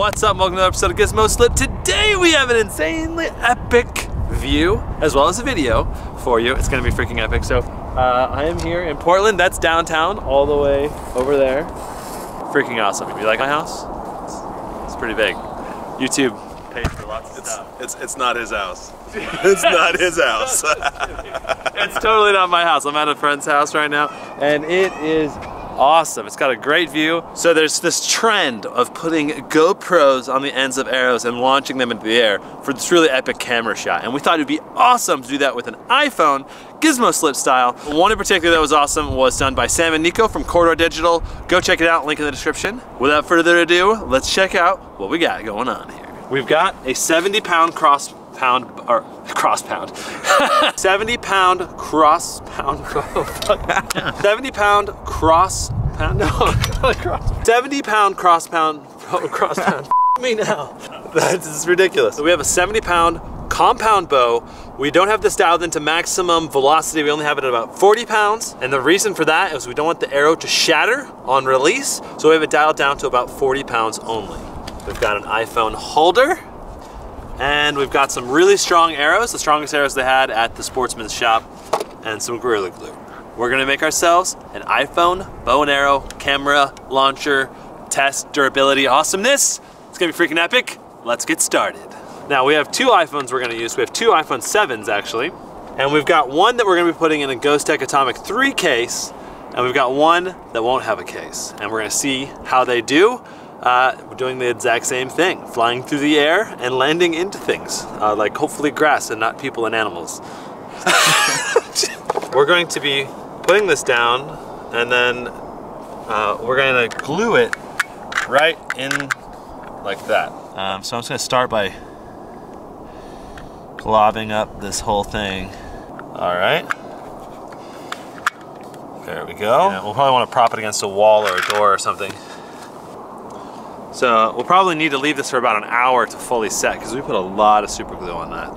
What's up? Welcome to another episode of Gizmoslip. Today we have an insanely epic view as well as a video for you. It's gonna be freaking epic. So I am here in Portland. That's downtown all the way over there. Freaking awesome. You like my house? It's pretty big. YouTube pays for lots of stuff. It's not his house. It's not his house. It's totally not my house. I'm at a friend's house right now and it is awesome. It's got a great view. So there's this trend of putting GoPros on the ends of arrows and launching them into the air for this really epic camera shot. And we thought it'd be awesome to do that with an iPhone, Gizmoslip style. One in particular that was awesome was done by Sam and Nico from Corridor Digital. Go check it out, link in the description. Without further ado, let's check out what we got going on here. We've got a 70-pound 70-pound cross pound 70-pound cross pound me now. That's ridiculous. So we have a 70-pound compound bow. We don't have this dialed into maximum velocity. We only have it at about 40 pounds. And the reason for that is we don't want the arrow to shatter on release. So we have it dialed down to about 40 pounds only. We've got an iPhone holder. And we've got some really strong arrows, the strongest arrows they had at the Sportsman's shop, and some Gorilla Glue. We're gonna make ourselves an iPhone bow and arrow camera launcher test durability awesomeness. It's gonna be freaking epic. Let's get started. Now we have two iPhones we're gonna use. We have two iPhone 7s actually, and we've got one that we're gonna be putting in a Ghost Tech Atomic 3 case, and we've got one that won't have a case. And we're gonna see how they do. We're doing the exact same thing, flying through the air and landing into things, like hopefully grass and not people and animals. We're going to be putting this down and then we're going to glue it right in like that. So I'm just going to start by globbing up this whole thing. All right. There we go. Yeah, we'll probably want to prop it against a wall or a door or something. So we'll probably need to leave this for about an hour to fully set because we put a lot of super glue on that.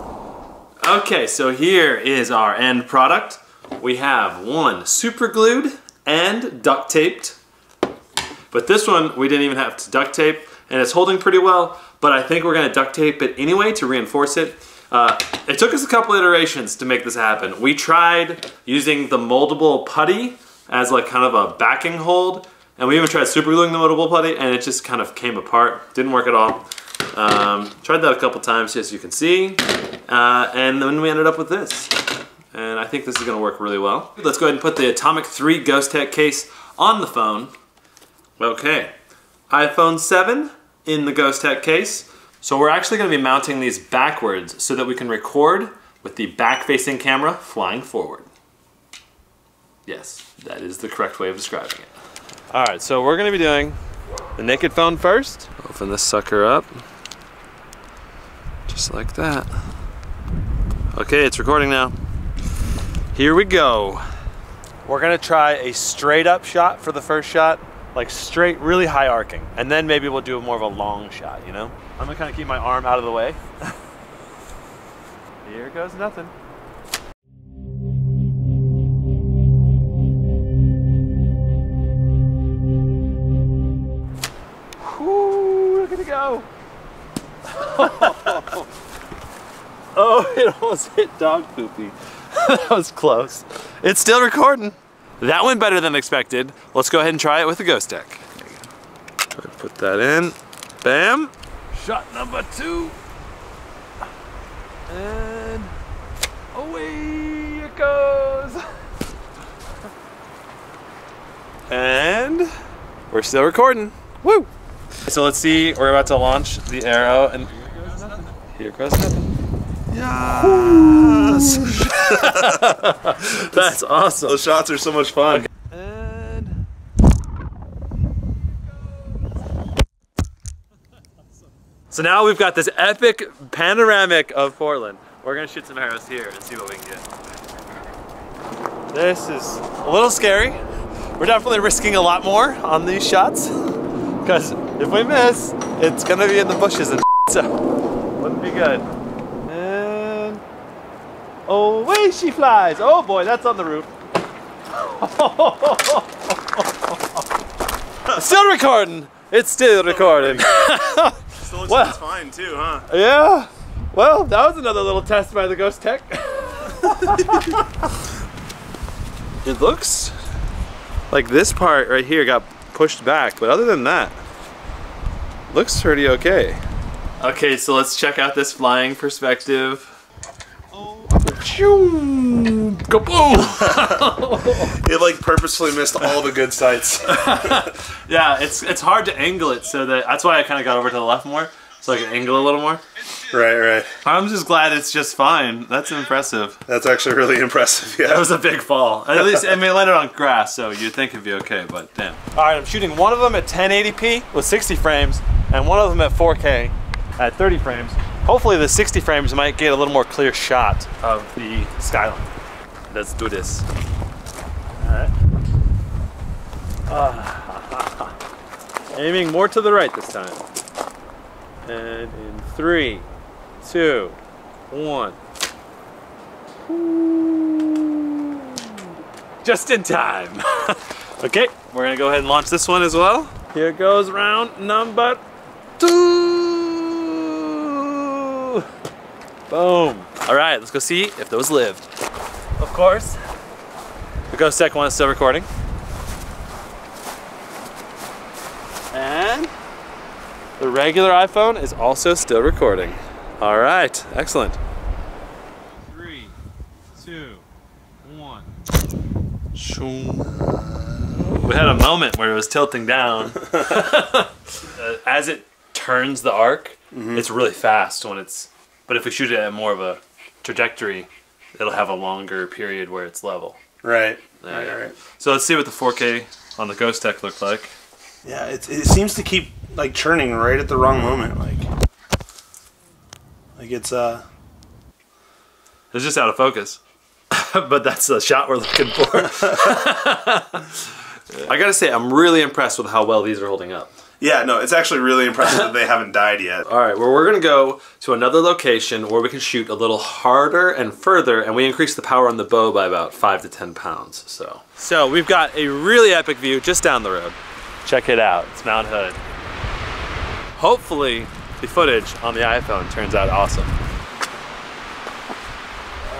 Okay, so here is our end product. We have one super glued and duct taped. But this one we didn't even have to duct tape and it's holding pretty well, but I think we're gonna duct tape it anyway to reinforce it. It took us a couple iterations to make this happen. We tried using the moldable putty as like kind of a backing hold. And we even tried super gluing the moldable putty and it just kind of came apart. Didn't work at all. Tried that a couple times as you can see. And then we ended up with this. And I think this is gonna work really well. Let's go ahead and put the Atomic 3 Ghost Tech case on the phone. Okay, iPhone 7 in the Ghost Tech case. So we're actually gonna be mounting these backwards so that we can record with the back-facing camera flying forward. Yes, that is the correct way of describing it. All right, so we're gonna be doing the naked phone first. Open this sucker up. Just like that. Okay, it's recording now. Here we go. We're gonna try a straight up shot for the first shot, like straight, really high arcing. And then maybe we'll do more of a long shot, you know? I'm gonna kind of keep my arm out of the way. Here goes nothing. Go. Oh, it almost hit dog poopy. That was close. It's still recording. That went better than expected. Let's go ahead and try it with the Ghost Tech. Put that in. Bam. Shot number 2. And away it goes. And we're still recording. Woo! So let's see, we're about to launch the arrow and here goes nothing. Yes! That's awesome. Those shots are so much fun. Okay. And so now we've got this epic panoramic of Portland. We're gonna shoot some arrows here and see what we can get. This is a little scary. We're definitely risking a lot more on these shots. Because if we miss, it's gonna be in the bushes and so wouldn't be good. And away she flies. Oh boy, that's on the roof. Still recording. It's still recording. Still looks like it's fine too, huh? Yeah. Well, that was another little test by the Ghost Tech. It looks like this part right here got pushed back, but other than that, looks pretty okay. Okay, so let's check out this flying perspective. Kaboom! It like purposefully missed all the good sights. Yeah, it's hard to angle it, so that's why I kind of got over to the left more, so I can angle a little more. Right. I'm just glad it's just fine. That's impressive. That's actually really impressive, yeah. That was a big fall. At least, I mean, it landed on grass, so you'd think it'd be okay, but damn. All right, I'm shooting one of them at 1080p with 60 frames, and one of them at 4K at 30 frames. Hopefully the 60 frames might get a little more clear shot of the skyline. Let's do this. All right. Aiming more to the right this time. And in 3, 2, 1. Just in time. Okay, we're gonna go ahead and launch this one as well. Here goes round number 2. Boom. All right, let's go see if those lived. Of course, the Ghost Tech one is still recording. And the regular iPhone is also still recording. All right, excellent. 3, 2, 1. We had a moment where it was tilting down. As it turns the arc, it's really fast when it's, but if we shoot it at more of a trajectory, it'll have a longer period where it's level. Right. So let's see what the 4K on the Ghost Tech looked like. Yeah, it seems to keep like churning right at the wrong moment, like it's just out of focus. But that's the shot we're looking for. I gotta say, I'm really impressed with how well these are holding up. Yeah, no, it's actually really impressive that they haven't died yet. All right, well, we're gonna go to another location where we can shoot a little harder and further, and we increase the power on the bow by about 5 to 10 pounds. So we've got a really epic view just down the road. Check it out, it's Mount Hood. Hopefully, the footage on the iPhone turns out awesome.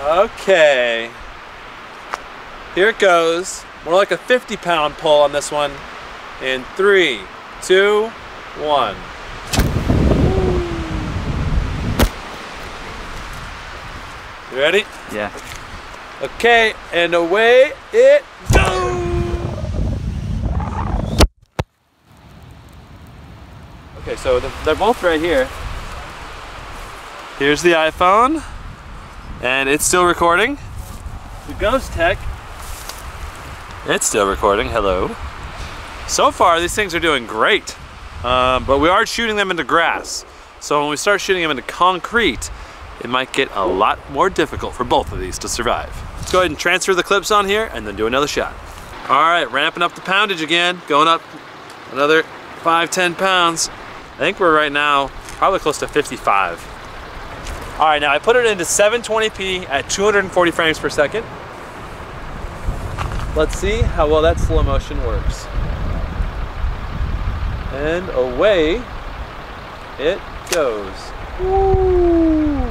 Okay, here it goes. More like a 50-pound pull on this one. In 3, 2, 1. You ready? Yeah. Okay, and away it goes! Okay, so they're both right here. Here's the iPhone, and it's still recording. The Ghost Tech, it's still recording, hello. So far, these things are doing great, but we are shooting them into grass. So when we start shooting them into concrete, it might get a lot more difficult for both of these to survive. Let's go ahead and transfer the clips on here and then do another shot. All right, ramping up the poundage again, going up another 5, 10 pounds. I think we're right now probably close to 55. All right, now I put it into 720p at 240 frames per second. Let's see how well that slow motion works. And away it goes. Woo!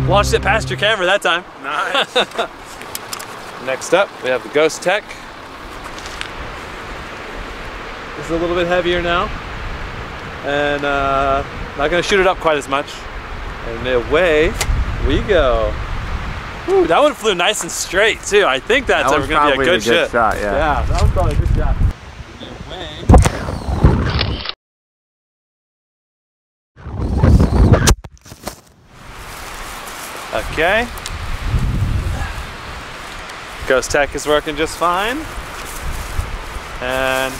Launched it past your camera that time. Nice. Next up, we have the Ghost Tech. This is a little bit heavier now. And not gonna shoot it up quite as much. And away we go. Ooh, that one flew nice and straight too. I think that's ever gonna be a good shot. Yeah, that was probably a good shot. Away. Okay. Ghost Tech is working just fine. And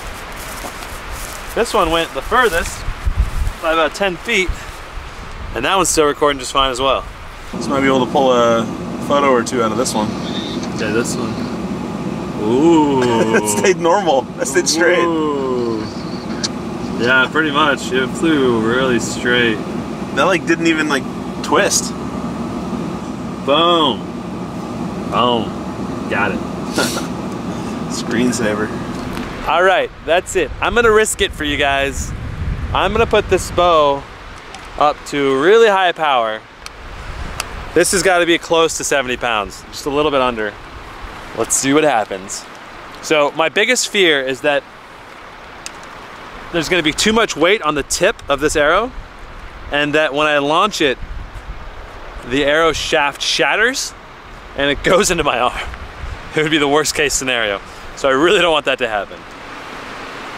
this one went the furthest by about 10 feet. And that one's still recording just fine as well. Just might be able to pull a photo or two out of this one. Okay, this one. Ooh. It stayed normal. It stayed straight. Ooh. Yeah, pretty much. It flew really straight. That like didn't even like twist. Boom. Boom. Got it. Screensaver. All right, that's it. I'm gonna risk it for you guys. I'm gonna put this bow up to really high power. This has got to be close to 70 pounds, just a little bit under. Let's see what happens. So my biggest fear is that there's gonna be too much weight on the tip of this arrow, and that when I launch it, the arrow shaft shatters and it goes into my arm. It would be the worst case scenario. So I really don't want that to happen.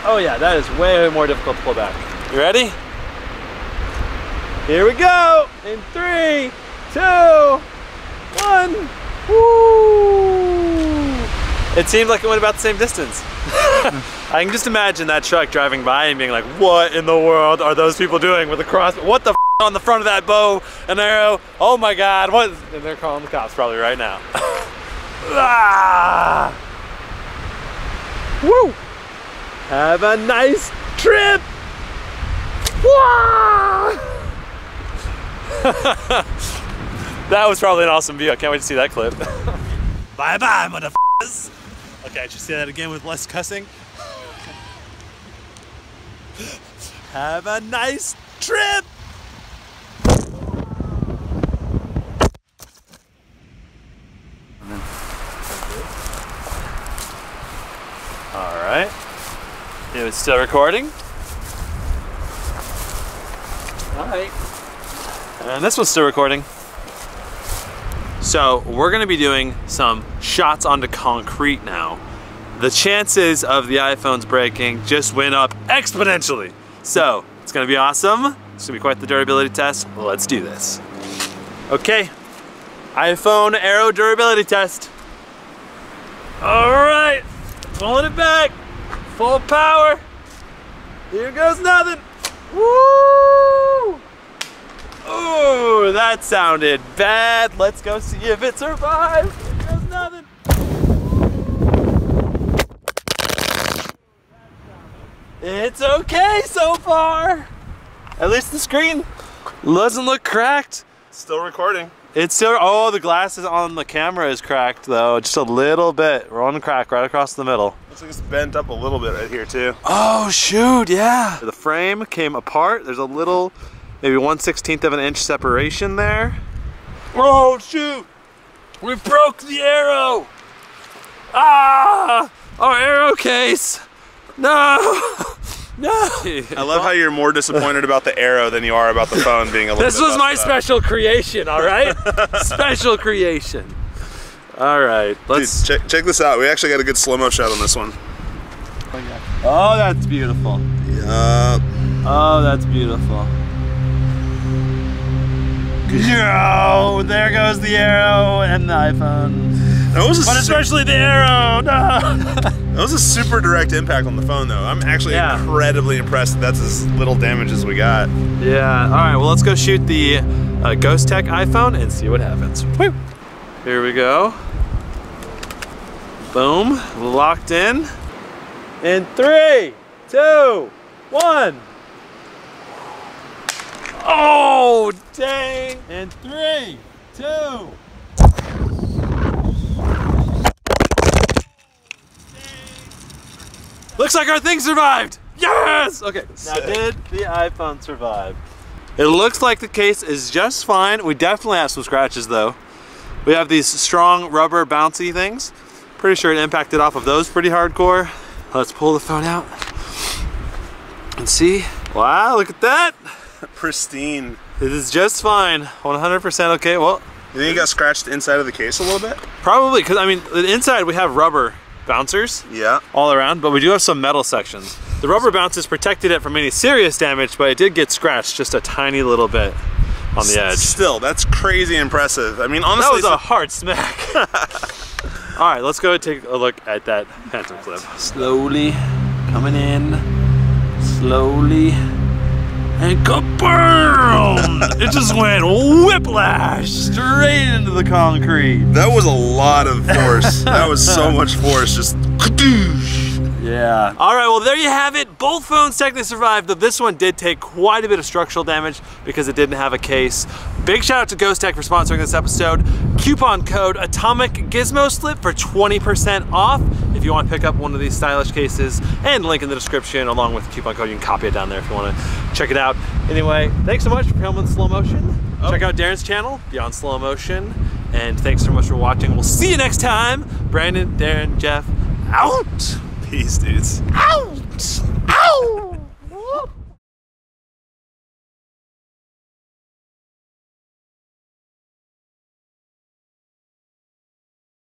Oh yeah, that is way more difficult to pull back. You ready? Here we go, in 3, 2, 1. Woo! It seemed like it went about the same distance. I can just imagine that truck driving by and being like, what in the world are those people doing with a cross? What the f on the front of that bow and arrow? Oh my God, what? And they're calling the cops probably right now. Ah! Woo! Have a nice trip! That was probably an awesome view. I can't wait to see that clip. Bye-bye, motherfuckers! Okay, I should say that again with less cussing. Have a nice trip! All right. It was still recording. All right. And this one's still recording. So we're gonna be doing some shots onto concrete now. The chances of the iPhone's breaking just went up exponentially. So it's gonna be awesome. It's gonna be quite the durability test. Let's do this. Okay, iPhone Aero durability test. All right, pulling it back, full power. Here goes nothing. Woo! Ooh, that sounded bad. Let's go see if it survives. Here goes nothing. It's okay so far. At least the screen doesn't look cracked. Still recording. It's still, oh, the glass on the camera is cracked though, just a little bit. We're on the crack right across the middle. Looks like it's bent up a little bit right here too. Oh shoot, yeah. The frame came apart. There's a little, maybe 1/16 of an inch separation there. Oh shoot, we broke the arrow. Ah, our arrow case. No, no. I love how you're more disappointed about the arrow than you are about the phone being a little This was my special creation, all right? Special creation. All right, let's... Dude, check this out. We actually got a good slow-mo shot on this one. Oh, that's beautiful. Yup. Oh, that's beautiful. Yo, there goes the arrow and the iPhone. That was but especially the arrow, no! That was a super direct impact on the phone though. I'm actually incredibly impressed that that's as little damage as we got. Yeah, all right, well let's go shoot the Ghost Tech iPhone and see what happens. Woo. Here we go. Boom, locked in. In 3, 2, 1. Oh, dang. In 3, 2. Looks like our thing survived! Yes! Okay, now did the iPhone survive? It looks like the case is just fine. We definitely have some scratches though. We have these strong rubber bouncy things. Pretty sure it impacted off of those pretty hardcore. Let's pull the phone out and see. Wow, look at that! Pristine. It is just fine, 100% okay. Well, you think it got scratched inside of the case a little bit? Probably, because I mean, the inside we have rubber bouncers all around, but we do have some metal sections. The rubber bouncers protected it from any serious damage, but it did get scratched just a tiny little bit on the edge. Still, that's crazy impressive. I mean, honestly, that was a hard smack. All right, let's go take a look at that phantom clip. Slowly coming in, slowly, and kaboom! It just went whiplash straight into the concrete. That was a lot of force. That was so much force, just kadoosh. Yeah. All right, well there you have it. Both phones technically survived, though this one did take quite a bit of structural damage because it didn't have a case. Big shout out to Ghost Tech for sponsoring this episode. Coupon code Atomic Gizmoslip for 20% off if you want to pick up one of these stylish cases, and link in the description along with the coupon code. You can copy it down there if you want to check it out. Anyway, thanks so much for filming slow motion. Check out Darren's channel, Beyond Slow Motion, and thanks so much for watching. We'll see you next time. Brandon, Darren, Jeff, out. Peace, dudes. Out.